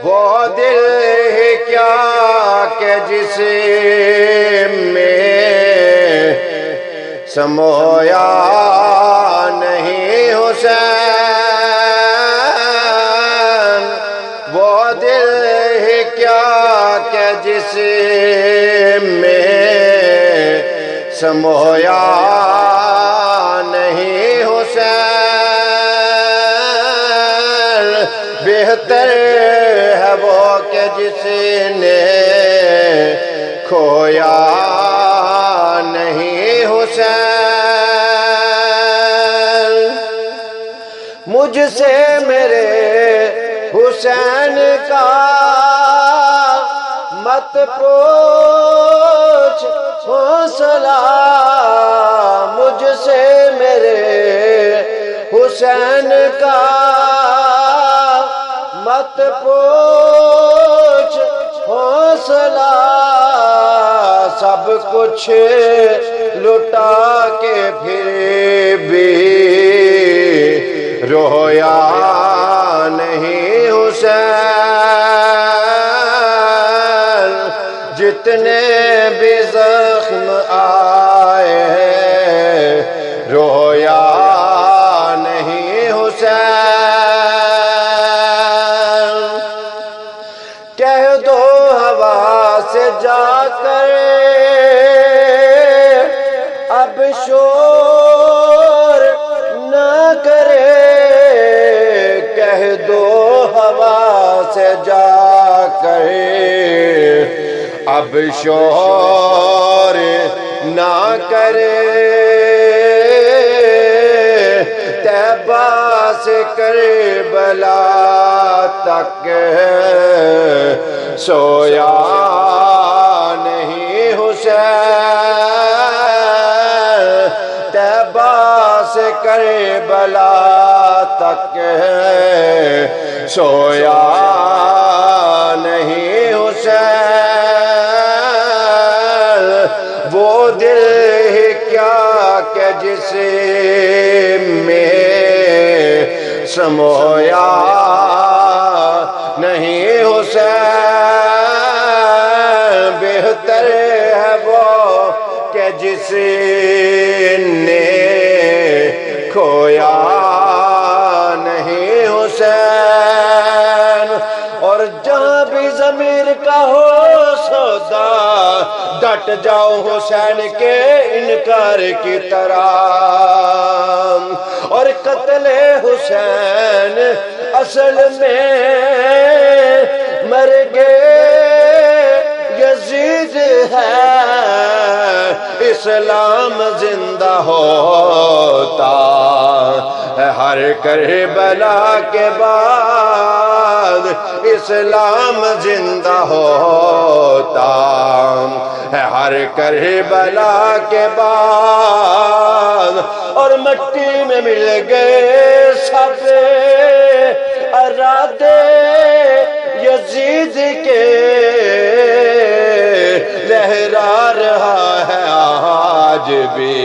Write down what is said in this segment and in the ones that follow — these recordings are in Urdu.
وہ دل ہی کیا کہ جس میں سمویا نہیں حسین، وہ دل ہی کیا کہ جس میں سمویا نہیں حسین، بہتر ہے وہ کہ جس نے کھویا نہیں حسین، مجھ سے میرے حسین کا مت پوچھ حوصلہ، مجھ سے میرے حسین کا مت پوچھ حوصلہ، سب کچھ لٹا کے پھر بھی رویا نہیں حسین، جتنے بھی زخم آئے رویا نہیں حسین، کہہ دو ہوا سے جا کر اب شور نہ کرے، کہہ دو ہوا سے جا کر اب شور نہ کرے، طیبہ سے کربلا تک سویا نہیں حسین، طیبہ سے کربلا تک سویا نہیں حسین، وہ دل ہی کیا کہ جس میں سمویا نہیں حسین، بہتر ہے وہ کہ جس نے کھویا نہیں حسین، اور جہاں بھی ضمیر کا ہو سودا ڈٹ جاؤ حسین کے انکار کی طرح، اور قتل حسین اصل میں مرگ یزید ہے، اسلام زندہ ہوتا ہے ہر کربلا کے بعد، اسلام زندہ ہوتا ہے ہر کربلا کے بعد، اور مٹی میں مل گئے سب ارادے یزید کے، لہرا رہا ہے آج بھی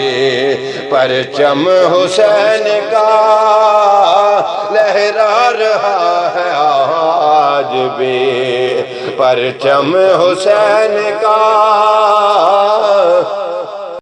پرچم حسین کا، لہرا رہا ہے آج بھی پرچم حسین کا،